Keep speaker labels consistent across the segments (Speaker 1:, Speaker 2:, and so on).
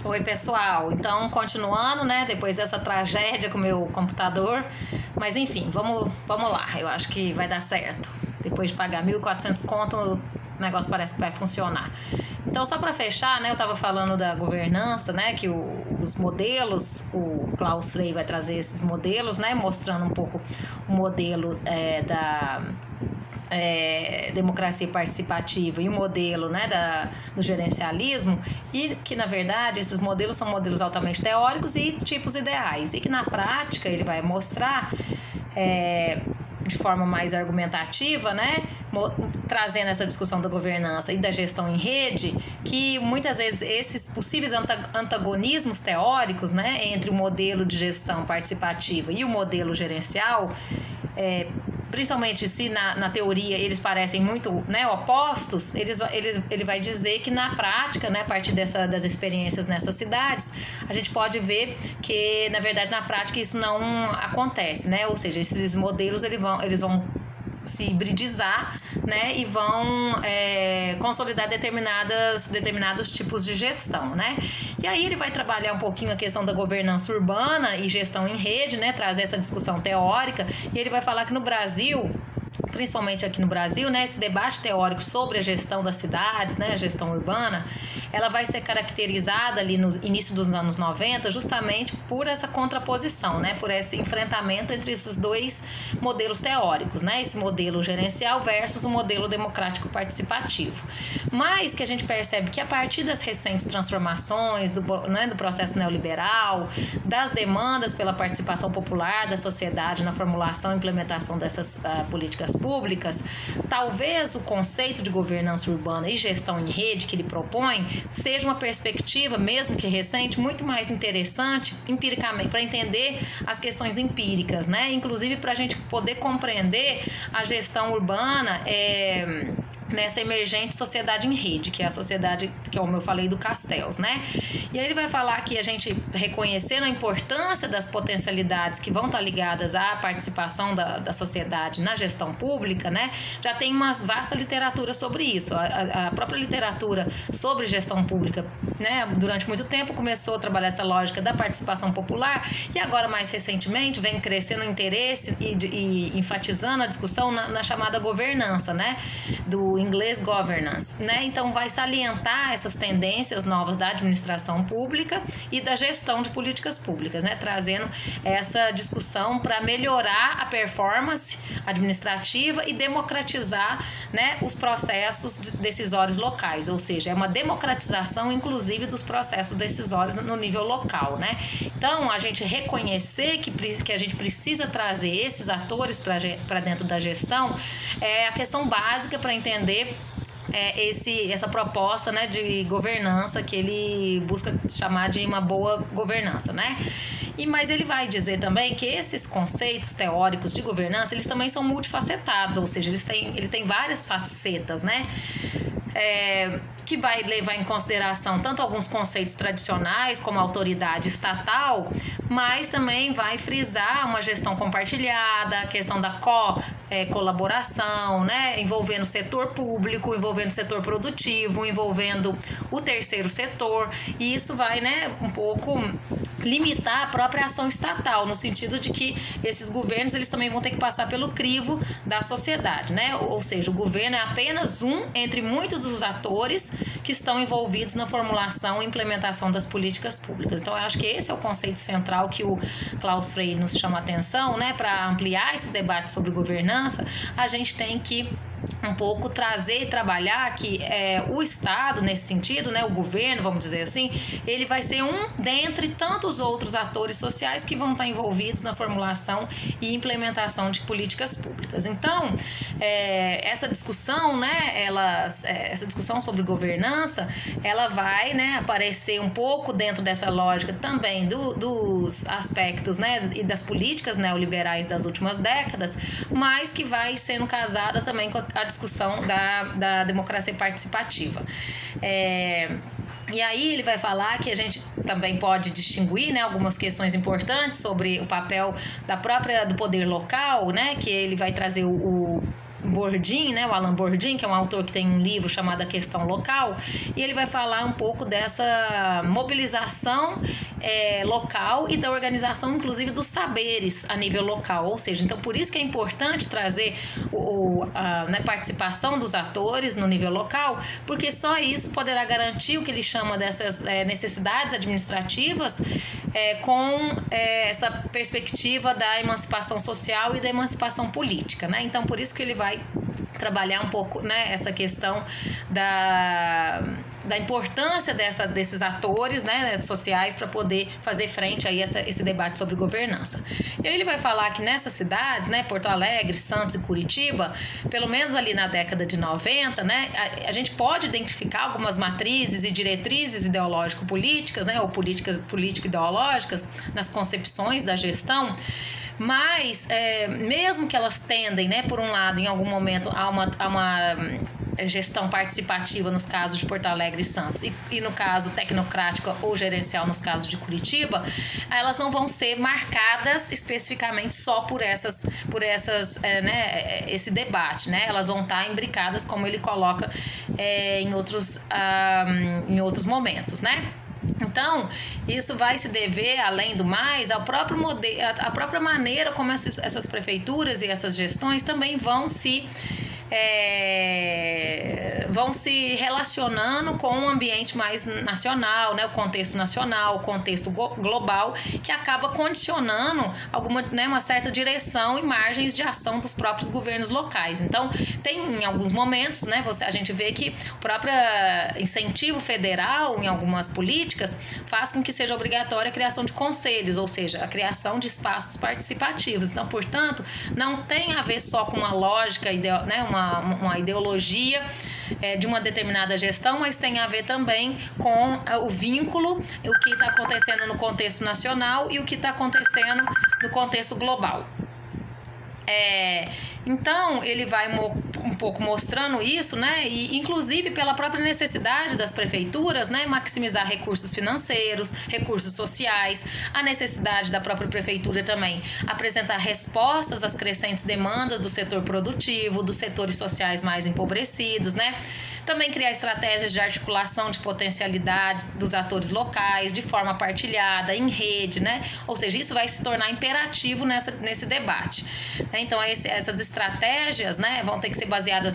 Speaker 1: Oi, pessoal. Então, continuando, né, depois dessa tragédia com o meu computador, mas enfim, vamos lá. Eu acho que vai dar certo. Depois de pagar 1.400 conto, o negócio parece que vai funcionar. Então, só para fechar, né, eu estava falando da governança, né, que os modelos, o Klaus Frey vai trazer esses modelos, né, mostrando um pouco o modelo da democracia participativa e o modelo, né, do gerencialismo, e que na verdade esses modelos são modelos altamente teóricos e tipos ideais, e que na prática ele vai mostrar de forma mais argumentativa, né, trazendo essa discussão da governança e da gestão em rede, que muitas vezes esses possíveis antagonismos teóricos, né, entre o modelo de gestão participativa e o modelo gerencial, principalmente se na teoria eles parecem muito, né, opostos, ele vai dizer que na prática, né, a partir das experiências nessas cidades, a gente pode ver que, na verdade, na prática isso não acontece, né? Ou seja, esses modelos eles vão se hibridizar, né, e vão consolidar determinados tipos de gestão, né? E aí ele vai trabalhar um pouquinho a questão da governança urbana e gestão em rede, né, trazer essa discussão teórica, e ele vai falar que no Brasil, principalmente aqui no Brasil, né, esse debate teórico sobre a gestão das cidades, né, a gestão urbana, ela vai ser caracterizada ali no início dos anos 90 justamente por essa contraposição, né, por esse enfrentamento entre esses dois modelos teóricos, né, esse modelo gerencial versus o modelo democrático participativo. Mas que a gente percebe que a partir das recentes transformações do processo neoliberal, das demandas pela participação popular da sociedade na formulação e implementação dessas políticas públicas, talvez o conceito de governança urbana e gestão em rede que ele propõe seja uma perspectiva, mesmo que recente, muito mais interessante empiricamente, para entender as questões empíricas, né? Inclusive para a gente poder compreender a gestão urbana nessa emergente sociedade em rede, que é a sociedade, que como eu falei, do Castells, né? E aí ele vai falar que a gente, reconhecendo a importância das potencialidades que vão estar ligadas à participação da sociedade na gestão pública, né? Já tem uma vasta literatura sobre isso. A própria literatura sobre gestão pública, né, durante muito tempo começou a trabalhar essa lógica da participação popular, e agora mais recentemente vem crescendo o interesse e enfatizando a discussão na chamada governança, né, do inglês governance, né? Então vai salientar essas tendências novas da administração pública e da gestão de políticas públicas, né, trazendo essa discussão para melhorar a performance administrativa e democratizar, né, os processos decisórios locais, ou seja, é uma democratização inclusive dos processos decisórios no nível local, né? Então a gente reconhecer que a gente precisa trazer esses atores para dentro da gestão é a questão básica para entender essa proposta, né, de governança que ele busca chamar de uma boa governança, né? Mas ele vai dizer também que esses conceitos teóricos de governança, eles também são multifacetados, ou seja, ele tem várias facetas, né? Que vai levar em consideração tanto alguns conceitos tradicionais como a autoridade estatal, mas também vai frisar uma gestão compartilhada, a questão da colaboração, né, envolvendo o setor público, envolvendo o setor produtivo, envolvendo o terceiro setor, e isso vai, né, um pouco limitar a própria ação estatal, no sentido de que esses governos eles também vão ter que passar pelo crivo da sociedade, né? Ou seja, o governo é apenas um entre muitos dos atores que estão envolvidos na formulação e implementação das políticas públicas. Então, eu acho que esse é o conceito central que o Klaus Frey nos chama a atenção, né? Para ampliar esse debate sobre governança, a gente tem que um pouco trazer e trabalhar que o Estado, nesse sentido, né, o governo, vamos dizer assim, ele vai ser um dentre tantos outros atores sociais que vão estar envolvidos na formulação e implementação de políticas públicas. Então, essa discussão, né, essa discussão sobre governança, ela vai, né, aparecer um pouco dentro dessa lógica também dos aspectos, né, e das políticas neoliberais das últimas décadas, mas que vai sendo casada também com a discussão da democracia participativa. E aí ele vai falar que a gente também pode distinguir, né, algumas questões importantes sobre o papel do poder local, né, que ele vai trazer Bourdieu, né, o Alain Bourdieu, que é um autor que tem um livro chamado A Questão Local, e ele vai falar um pouco dessa mobilização local e da organização, inclusive, dos saberes a nível local. Ou seja, então por isso que é importante trazer a participação dos atores no nível local, porque só isso poderá garantir o que ele chama dessas necessidades administrativas com essa perspectiva da emancipação social e da emancipação política, né? Então, por isso que ele vai trabalhar um pouco, né, essa questão da importância desses atores, né, sociais para poder fazer frente a esse debate sobre governança. E aí ele vai falar que nessas cidades, né, Porto Alegre, Santos e Curitiba, pelo menos ali na década de 90, né, a gente pode identificar algumas matrizes e diretrizes ideológico-políticas, né, ou político-ideológicas nas concepções da gestão, mas mesmo que elas tendem, né, por um lado, em algum momento, a uma gestão participativa nos casos de Porto Alegre e Santos e no caso tecnocrática ou gerencial nos casos de Curitiba, elas não vão ser marcadas especificamente só por esse debate, né? Elas vão estar imbricadas, como ele coloca em outros momentos, né? Então, isso vai se dever, além do mais, ao próprio modelo, à própria maneira como essas prefeituras e essas gestões também vão se relacionando com um ambiente mais nacional, né, o contexto nacional, o contexto global, que acaba condicionando uma certa direção e margens de ação dos próprios governos locais. Então, tem em alguns momentos, né, a gente vê que o próprio incentivo federal em algumas políticas faz com que seja obrigatória a criação de conselhos, ou seja, a criação de espaços participativos. Então, portanto, não tem a ver só com uma lógica, né, uma ideologia de uma determinada gestão, mas tem a ver também com o vínculo, o que está acontecendo no contexto nacional e o que está acontecendo no contexto global. Então, ele vai um pouco mostrando isso, né? E, inclusive, pela própria necessidade das prefeituras, né? Maximizar recursos financeiros, recursos sociais, a necessidade da própria prefeitura também apresentar respostas às crescentes demandas do setor produtivo, dos setores sociais mais empobrecidos, né? Também criar estratégias de articulação de potencialidades dos atores locais, de forma partilhada, em rede, né? Ou seja, isso vai se tornar imperativo nesse debate. Então, essas estratégias, né, vão ter que ser baseadas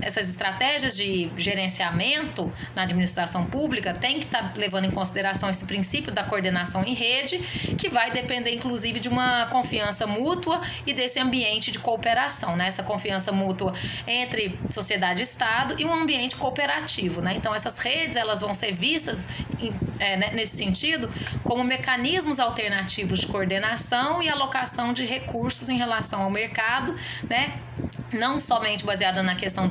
Speaker 1: essas estratégias de gerenciamento na administração pública tem que estar levando em consideração esse princípio da coordenação em rede, que vai depender, inclusive, de uma confiança mútua e desse ambiente de cooperação, né? Essa confiança mútua entre sociedade e Estado e um ambiente cooperativo, né? Então, essas redes, elas vão ser vistas nesse sentido como mecanismos alternativos de coordenação e alocação de recursos em relação ao mercado, né? Não somente baseada na questão